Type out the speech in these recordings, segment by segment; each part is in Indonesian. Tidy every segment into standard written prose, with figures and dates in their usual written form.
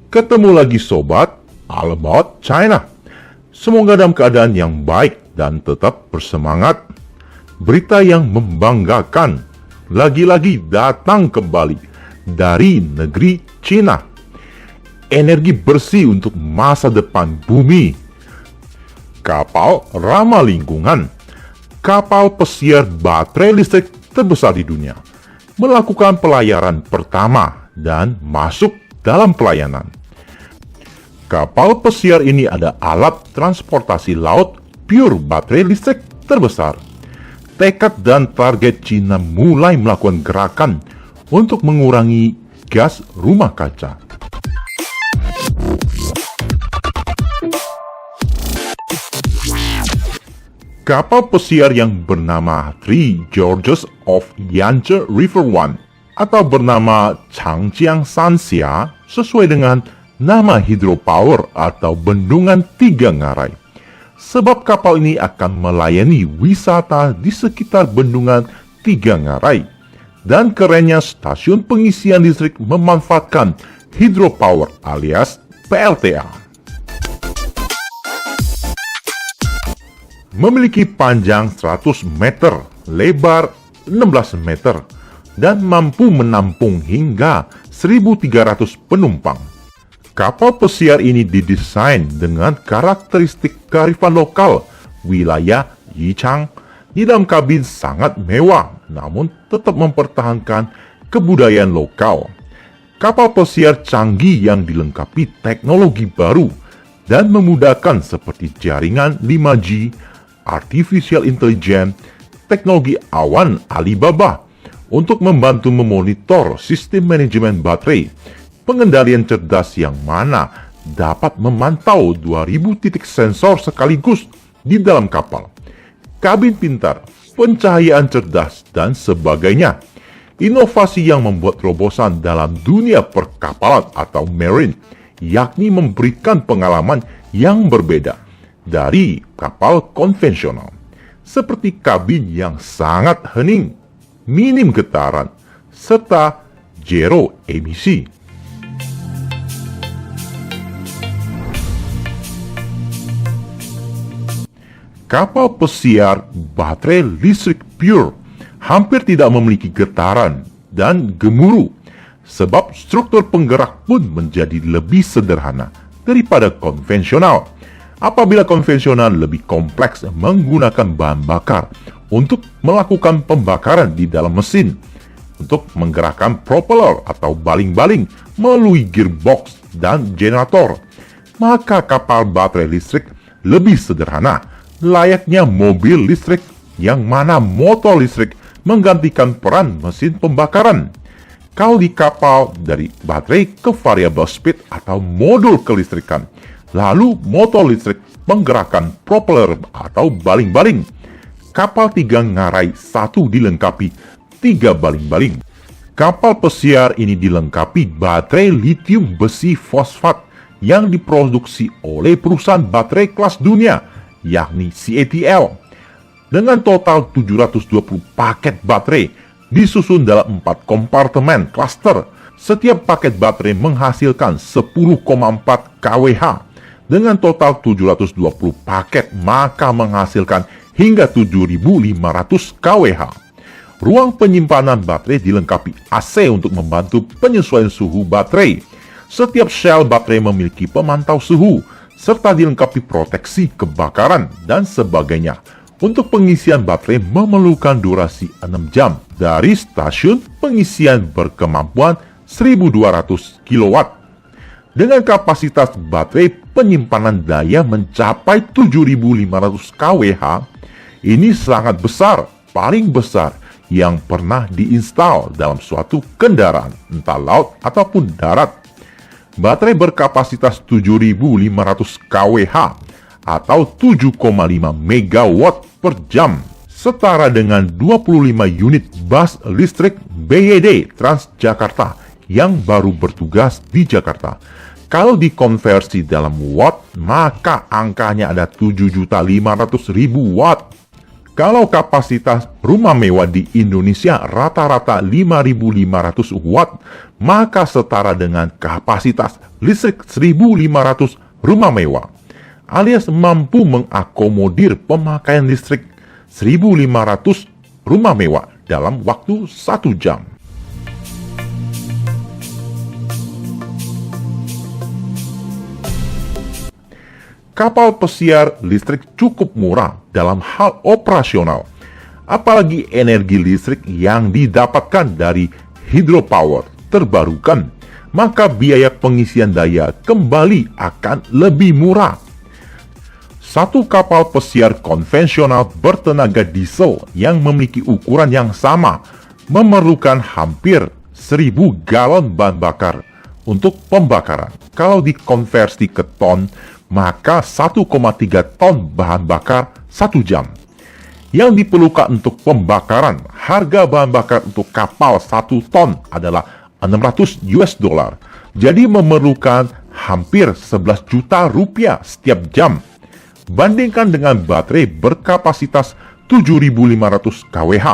Ketemu lagi sobat, all about China. Semoga dalam keadaan yang baik dan tetap bersemangat. Berita yang membanggakan lagi-lagi datang kembali dari negeri Cina. Energi bersih untuk masa depan bumi. Kapal ramah lingkungan. Kapal pesiar baterai listrik terbesar di dunia melakukan pelayaran pertama dan masuk dalam pelayanan. Kapal pesiar ini ada alat transportasi laut pure baterai listrik terbesar. Tekad dan target Cina mulai melakukan gerakan untuk mengurangi gas rumah kaca. Kapal pesiar yang bernama Three Gorges of Yangtze River One atau bernama Changjiang Sanxia sesuai dengan nama hidropower atau bendungan tiga ngarai. Sebab kapal ini akan melayani wisata di sekitar bendungan tiga ngarai. Dan kerennya stasiun pengisian listrik memanfaatkan hidropower alias PLTA. Memiliki panjang 100 meter, lebar 16 meter, dan mampu menampung hingga 1.300 penumpang. Kapal pesiar ini didesain dengan karakteristik kearifan lokal wilayah Yichang. Di dalam kabin sangat mewah, namun tetap mempertahankan kebudayaan lokal. Kapal pesiar canggih yang dilengkapi teknologi baru dan memudahkan seperti jaringan 5G, Artificial Intelligence, teknologi awan Alibaba untuk membantu memonitor sistem manajemen baterai, pengendalian cerdas yang mana dapat memantau 2000 titik sensor sekaligus di dalam kapal, kabin pintar, pencahayaan cerdas, dan sebagainya. Inovasi yang membuat terobosan dalam dunia perkapalan atau marine, yakni memberikan pengalaman yang berbeda dari kapal konvensional, seperti kabin yang sangat hening, minim getaran, serta zero emisi. Kapal pesiar baterai listrik pure hampir tidak memiliki getaran dan gemuruh, sebab struktur penggerak pun menjadi lebih sederhana daripada konvensional. Apabila konvensional lebih kompleks menggunakan bahan bakar untuk melakukan pembakaran di dalam mesin, untuk menggerakkan propeller atau baling-baling melalui gearbox dan generator, maka kapal baterai listrik lebih sederhana, layaknya mobil listrik yang mana motor listrik menggantikan peran mesin pembakaran. Kalau di kapal dari baterai ke variable speed atau modul kelistrikan, lalu motor listrik menggerakkan propeller atau baling-baling. Kapal tiga ngarai satu dilengkapi 3 baling-baling. Kapal pesiar ini dilengkapi baterai litium besi fosfat yang diproduksi oleh perusahaan baterai kelas dunia, yakni CATL. Dengan total 720 paket baterai disusun dalam 4 kompartemen cluster. Setiap paket baterai menghasilkan 10,4 kWh. Dengan total 720 paket, maka menghasilkan hingga 7.500 kWh. Ruang penyimpanan baterai dilengkapi AC untuk membantu penyesuaian suhu baterai. Setiap sel baterai memiliki pemantau suhu, serta dilengkapi proteksi kebakaran dan sebagainya. Untuk pengisian baterai memerlukan durasi 6 jam dari stasiun pengisian berkemampuan 1.200 kW. Dengan kapasitas baterai penyimpanan daya mencapai 7.500 kWh, ini sangat besar, paling besar yang pernah diinstal dalam suatu kendaraan, entah laut ataupun darat. Baterai berkapasitas 7.500 kWh atau 7,5 MW per jam, setara dengan 25 unit bus listrik BYD Transjakarta yang baru bertugas di Jakarta. Kalau dikonversi dalam watt, maka angkanya ada 7.500.000 watt. Kalau kapasitas rumah mewah di Indonesia rata-rata 5.500 watt, maka setara dengan kapasitas listrik 1.500 rumah mewah, alias mampu mengakomodir pemakaian listrik 1.500 rumah mewah dalam waktu 1 jam. Kapal pesiar listrik cukup murah dalam hal operasional, apalagi energi listrik yang didapatkan dari hydropower terbarukan, maka biaya pengisian daya kembali akan lebih murah. Satu kapal pesiar konvensional bertenaga diesel yang memiliki ukuran yang sama memerlukan hampir 1.000 galon bahan bakar untuk pembakaran. Kalau dikonversi ke ton, maka 1,3 ton bahan bakar 1 jam. Yang diperlukan untuk pembakaran, harga bahan bakar untuk kapal 1 ton adalah $600. Jadi memerlukan hampir 11 juta rupiah setiap jam. Bandingkan dengan baterai berkapasitas 7.500 kWh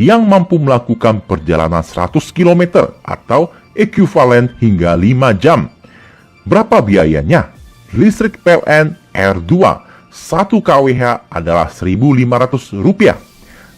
yang mampu melakukan perjalanan 100 km atau ekuivalen hingga 5 jam. Berapa biayanya? Listrik PLN R2 1 kWh adalah Rp1.500.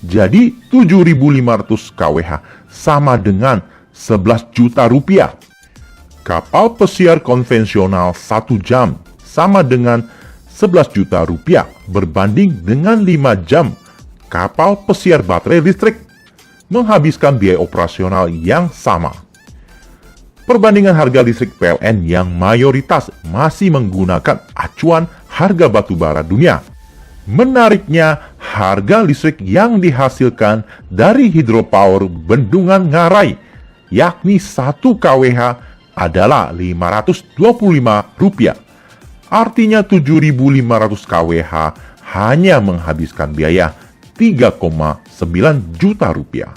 Jadi 7.500 kWh sama dengan 11 juta rupiah. Kapal pesiar konvensional 1 jam sama dengan 11 juta rupiah berbanding dengan 5 jam kapal pesiar baterai listrik menghabiskan biaya operasional yang sama. Perbandingan harga listrik PLN yang mayoritas masih menggunakan acuan harga batubara dunia. Menariknya, harga listrik yang dihasilkan dari hidropower Bendungan Ngarai, yakni 1 kWh adalah Rp525. Artinya 7.500 kWh hanya menghabiskan biaya 3,9 juta rupiah.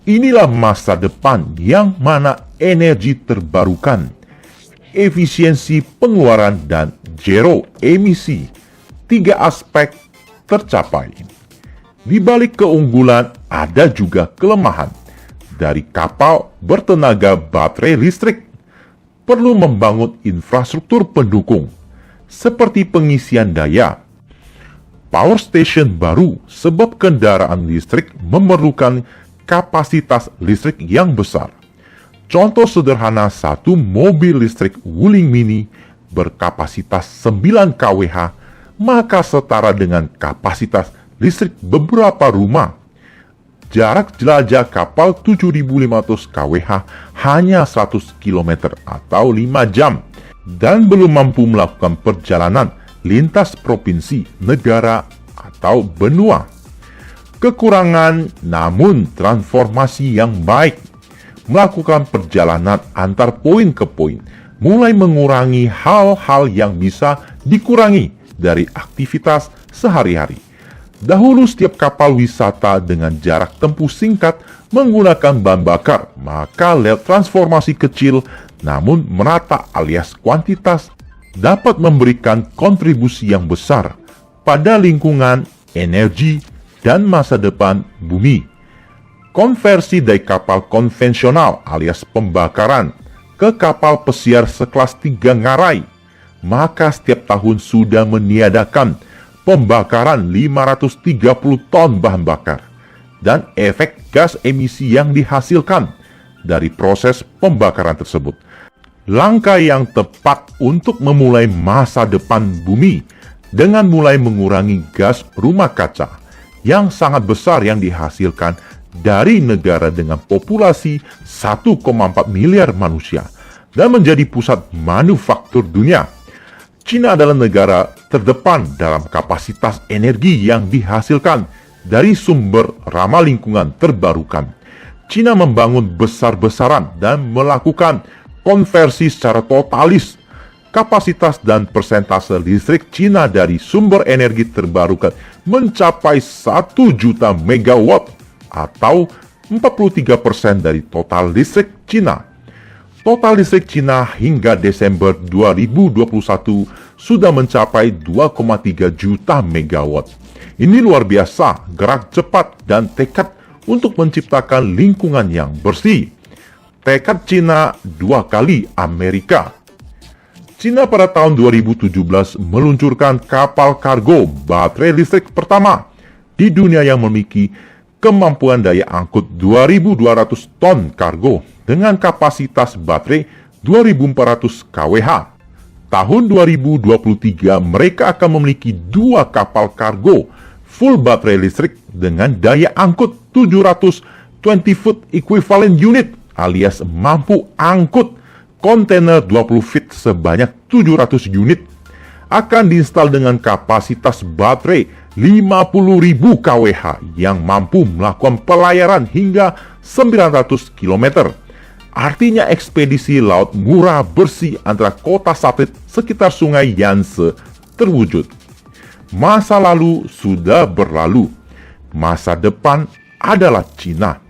Inilah masa depan yang mana energi terbarukan, efisiensi pengeluaran, dan zero emisi. 3 aspek tercapai. Di balik keunggulan ada juga kelemahan. Dari kapal bertenaga baterai listrik, perlu membangun infrastruktur pendukung, seperti pengisian daya, power station baru, sebab kendaraan listrik memerlukan kapasitas listrik yang besar. Contoh sederhana, satu mobil listrik Wuling Mini berkapasitas 9 kWh, maka setara dengan kapasitas listrik beberapa rumah. Jarak jelajah kapal 7.500 kWh hanya 100 km atau 5 jam, dan belum mampu melakukan perjalanan lintas provinsi, negara, atau benua. Kekurangan namun transformasi yang baik, melakukan perjalanan antar poin ke poin, mulai mengurangi hal-hal yang bisa dikurangi dari aktivitas sehari-hari. Dahulu setiap kapal wisata dengan jarak tempuh singkat menggunakan bahan bakar, maka lewat transformasi kecil namun merata alias kuantitas dapat memberikan kontribusi yang besar pada lingkungan, energi, dan masa depan bumi. Konversi dari kapal konvensional alias pembakaran ke kapal pesiar sekelas 3 Ngarai, maka setiap tahun sudah meniadakan pembakaran 530 ton bahan bakar dan efek gas emisi yang dihasilkan dari proses pembakaran tersebut. Langkah yang tepat untuk memulai masa depan bumi dengan mulai mengurangi gas rumah kaca yang sangat besar yang dihasilkan dari negara dengan populasi 1,4 miliar manusia dan menjadi pusat manufaktur dunia. China adalah negara terdepan dalam kapasitas energi yang dihasilkan dari sumber ramah lingkungan terbarukan. China membangun besar-besaran dan melakukan konversi secara totalis. Kapasitas dan persentase listrik China dari sumber energi terbarukan mencapai 1 juta megawatt atau 43% dari total listrik China. Total listrik Cina hingga Desember 2021 sudah mencapai 2,3 juta megawatt. Ini luar biasa, gerak cepat dan tekad untuk menciptakan lingkungan yang bersih. Tekad Cina 2 kali Amerika. Cina pada tahun 2017 meluncurkan kapal kargo baterai listrik pertama di dunia yang memiliki kemampuan daya angkut 2.200 ton kargo dengan kapasitas baterai 2.400 kWh. Tahun 2023 mereka akan memiliki 2 kapal kargo full baterai listrik dengan daya angkut 720 foot equivalent unit alias mampu angkut kontainer 20 feet sebanyak 700 unit. Akan diinstal dengan kapasitas baterai 50.000 kWh yang mampu melakukan pelayaran hingga 900 km. Artinya ekspedisi laut murah bersih antara kota satelit sekitar sungai Yangtze terwujud. Masa lalu sudah berlalu. Masa depan adalah Cina.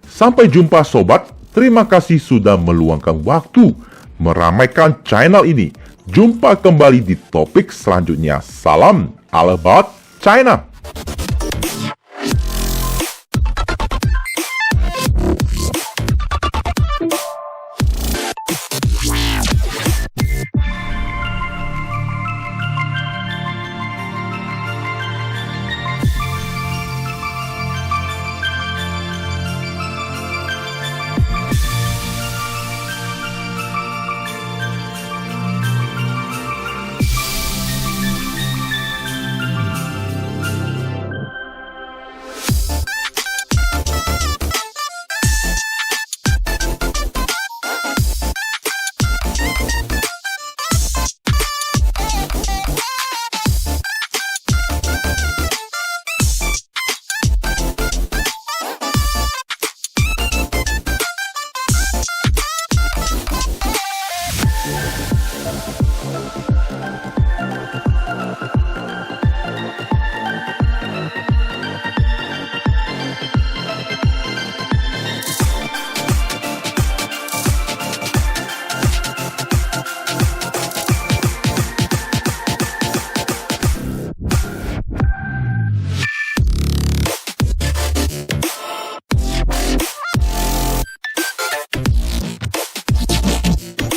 Sampai jumpa sobat. Terima kasih sudah meluangkan waktu meramaikan channel ini. Jumpa kembali di topik selanjutnya. Salam all about China.